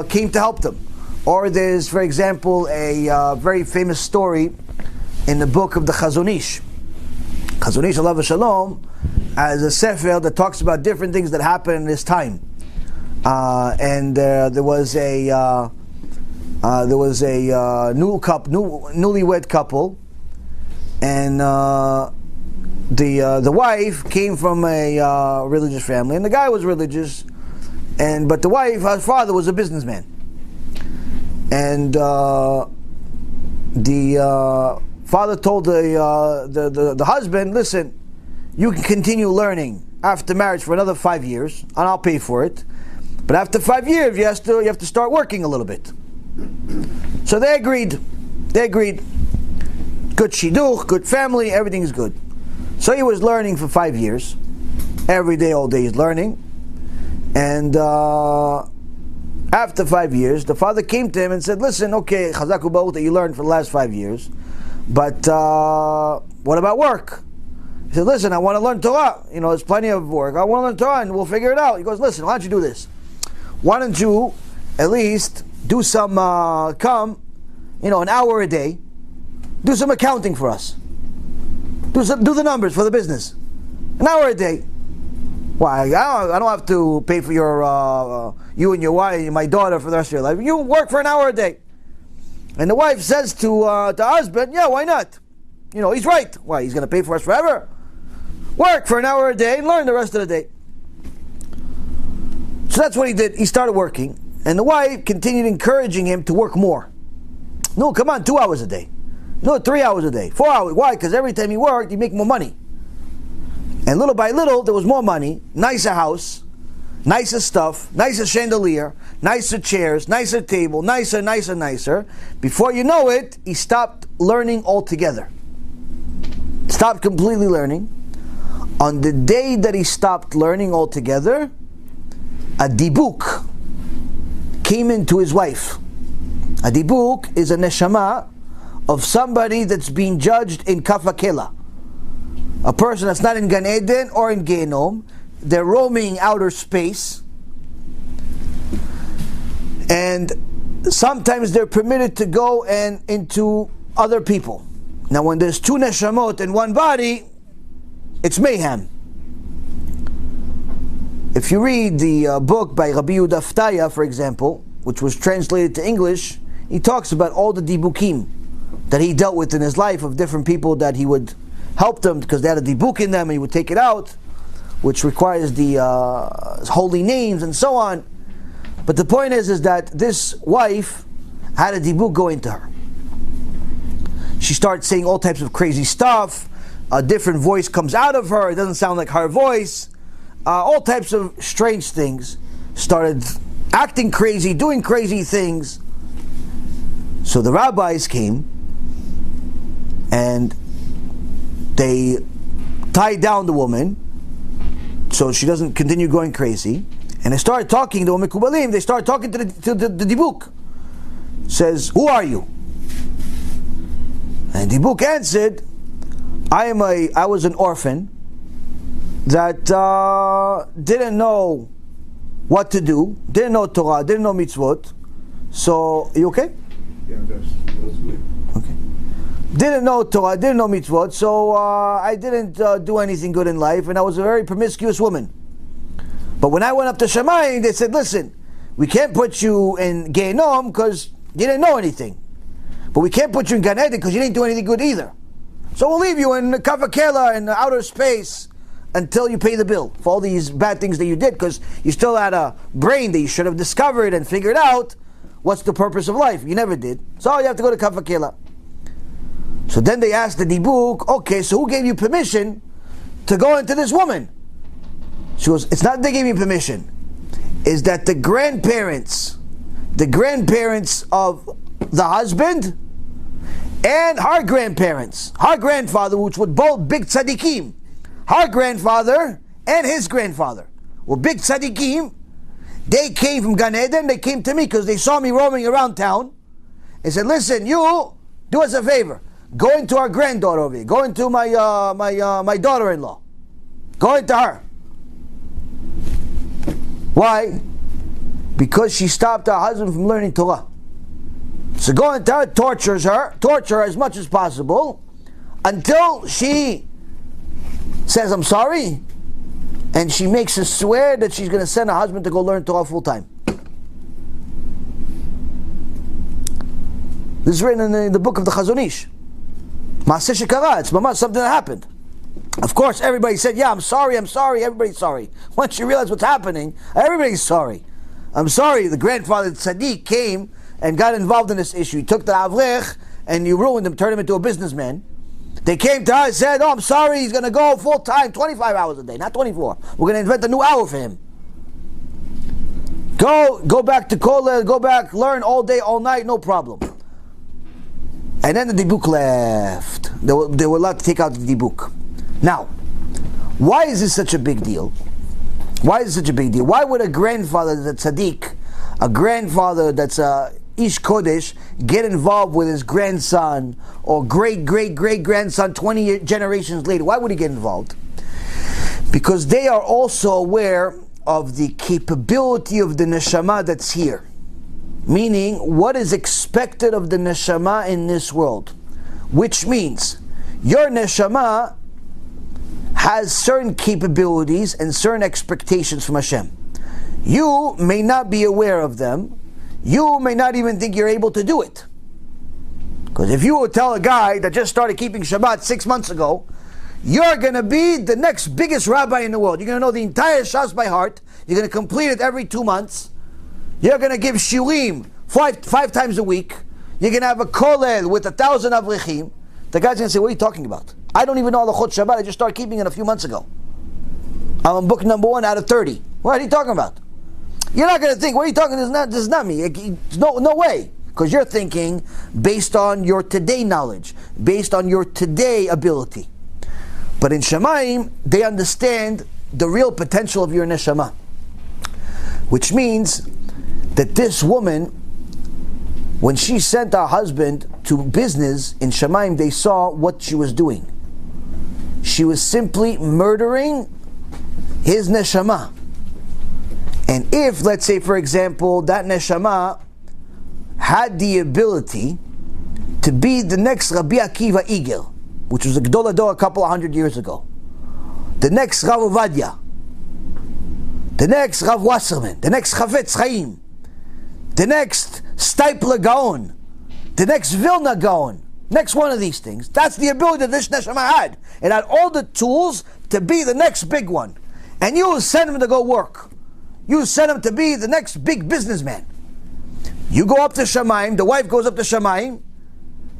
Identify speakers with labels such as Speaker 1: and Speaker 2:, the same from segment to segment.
Speaker 1: came to help them. Or there's, for example, a very famous story in the book of the Chazon Ish. Chazon Ish, alav shalom, as a sefer that talks about different things that happened in this time. There was a newlywed couple, and the wife came from a religious family, and the guy was religious, but the wife, her father was a businessman, and the father told the husband, listen, you can continue learning after marriage for another 5 years, and I'll pay for it. But after 5 years, you have to start working a little bit. So they agreed. Good shidduch, good family, everything's good. So he was learning for 5 years. Every day, all day he's learning. And after 5 years, the father came to him and said, listen, okay, chazaku ba'ut that you learned for the last 5 years, but what about work? He said, listen, I want to learn Torah. There's plenty of work. I want to learn Torah and we'll figure it out. He goes, listen, why don't you do this? Why don't you at least do some, an hour a day, do some accounting for us. Do the numbers for the business. An hour a day. Why? I don't have to pay for you and your wife and my daughter for the rest of your life. You work for an hour a day. And the wife says to the husband, yeah, why not? He's right. Why? He's going to pay for us forever? Work for an hour a day and learn the rest of the day. So that's what he did. He started working. And the wife continued encouraging him to work more. No, come on, 2 hours a day. No, 3 hours a day. 4 hours. Why? Because every time he worked, he'd make more money. And little by little, there was more money, nicer house, nicer stuff, nicer chandelier, nicer chairs, nicer table, nicer. Before you know it, he stopped learning altogether. Stopped completely learning. On the day that he stopped learning altogether, a DIBUK came into his wife. A DIBUK is a neshama of somebody that's being judged in Kafakela. A person that's not in Gan Eden or in Gehenom. They're roaming outer space. And sometimes they're permitted to go into other people. Now when there's two neshamot in one body, it's mayhem. If you read the book by Rabbi Yehuda Ftaya, for example, which was translated to English, he talks about all the dibukim that he dealt with in his life of different people that he would help them because they had a dibuk in them and he would take it out, which requires the holy names and so on. But the point is that this wife had a dibuk go into her. She started saying all types of crazy stuff. A different voice comes out of her. It doesn't sound like her voice. All types of strange things. Started acting crazy, doing crazy things. So the rabbis came and they tied down the woman so she doesn't continue going crazy. And they started talking to Mekubalim. They started talking to the Dibuk. Says, who are you? And Dibuk answered, I was an orphan that didn't know what to do, didn't know Torah, didn't know mitzvot. So, you okay?
Speaker 2: Yeah, that's good.
Speaker 1: Okay. Didn't know Torah, didn't know mitzvot, so I didn't do anything good in life, and I was a very promiscuous woman. But when I went up to Shamayim, they said, listen, we can't put you in Gehenom because you didn't know anything. But we can't put you in Gan Eden because you didn't do anything good either. So we'll leave you in Kavakela in outer space until you pay the bill for all these bad things that you did, because you still had a brain that you should have discovered and figured out what's the purpose of life. You never did. So you have to go to Kavakela. So then they asked the Dibuk, okay, so who gave you permission to go into this woman? She goes, it's not that they gave me permission. Is that the grandparents of the husband and her grandparents, her grandfather, which were both big tzaddikim, her grandfather and his grandfather were big tzaddikim. They came from Gan Eden, they came to me because they saw me roaming around town and said, listen, you do us a favor, go into our granddaughter over here, go into my daughter-in-law, go into her. Why? because she stopped her husband from learning Torah. So go into her, torture her as much as possible, until she says, I'm sorry, and she makes her swear that she's going to send her husband to go learn Torah full time. This is written in the book of the Chazon Ish. Maaseh shekara, it's something that happened. Of course, everybody said, yeah, I'm sorry, everybody's sorry. Once you realize what's happening, everybody's sorry. I'm sorry, the grandfather Tzaddik came and got involved in this issue. He took the Avrech and you ruined him, turned him into a businessman. They came to us and said, oh, I'm sorry, he's going to go full time, 25 hours a day, not 24. We're going to invent a new hour for him. Go back to Kollel, go back, learn all day, all night, no problem. And then the DIBUK left. They were allowed to take out the DIBUK. Now, why is this such a big deal? Why would a grandfather that's tzaddik, a grandfather that's a ish kodesh, get involved with his grandson or great-great-great-grandson 20 generations later? Why would he get involved? Because they are also aware of the capability of the neshama that's here. Meaning, what is expected of the neshama in this world. Which means, your neshama has certain capabilities and certain expectations from Hashem. You may not be aware of them. You may not even think you're able to do it. Because if you would tell a guy that just started keeping Shabbat 6 months ago, you're going to be the next biggest rabbi in the world. You're going to know the entire Shas by heart. You're going to complete it every 2 months. You're going to give shiurim five times a week. You're going to have a kollel with 1,000 avrechim. The guy's going to say, what are you talking about? I don't even know the Chot Shabbat. I just started keeping it a few months ago. I'm on book number 1 out of 30. What are you talking about? You're not going to think, what are you talking about? This is not me. No way. Because you're thinking based on your today knowledge, based on your today ability. But in Shemaim, they understand the real potential of your neshama. Which means that this woman, when she sent her husband to business in Shemaim, they saw what she was doing. She was simply murdering his neshama. And if, let's say for example, that neshama had the ability to be the next Rabbi Akiva Igel, which was a Gdol Hador a couple of 100 years ago, the next Rav Ovadia, the next Rav Wasserman, the next Chavetz Chaim, the next Steipler Gaon, the next Vilna Gaon, next one of these things. That's the ability that this neshama had. It had all the tools to be the next big one. And you send him to go work. You send him to be the next big businessman. You go up to Shemaim, the wife goes up to Shemaim,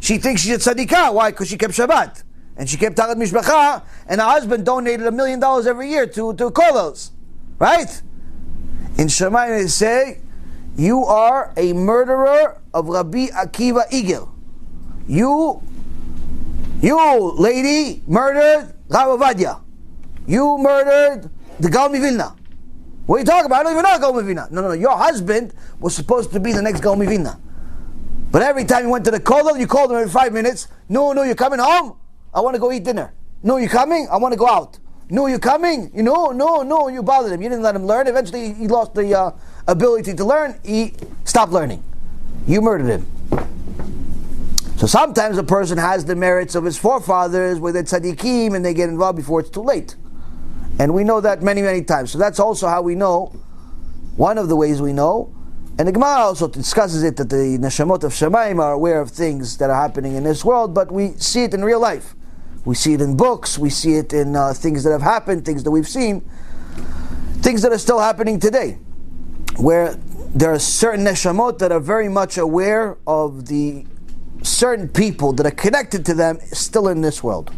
Speaker 1: she thinks she's a tzadikah. Why? Because she kept Shabbat. And she kept Tarat Mishpacha, and her husband donated $1 million every year to kollels. Right? In Shemaim they say, you are a murderer of Rabbi Akiva Igel. You lady, murdered Rav Ovadia. You murdered the Gaon Vilna. What are you talking about? I don't even know Gaon Vilna. No. Your husband was supposed to be the next Gaon Vilna. But every time you went to the kollel, you called him every 5 minutes. No, you're coming home? I want to go eat dinner. No, you're coming? I want to go out. No, you're coming? No, you bothered him. You didn't let him learn. Eventually he lost the ability to learn. He stopped learning. You murdered him. So sometimes a person has the merits of his forefathers with the tzaddikim and they get involved before it's too late. And we know that many, many times. So that's also how we know, one of the ways we know. And the Gemara also discusses it, that the neshamot of Shemaim are aware of things that are happening in this world, but we see it in real life. We see it in books, we see it in things that have happened, things that we've seen, things that are still happening today, where there are certain neshamot that are very much aware of the certain people that are connected to them still in this world.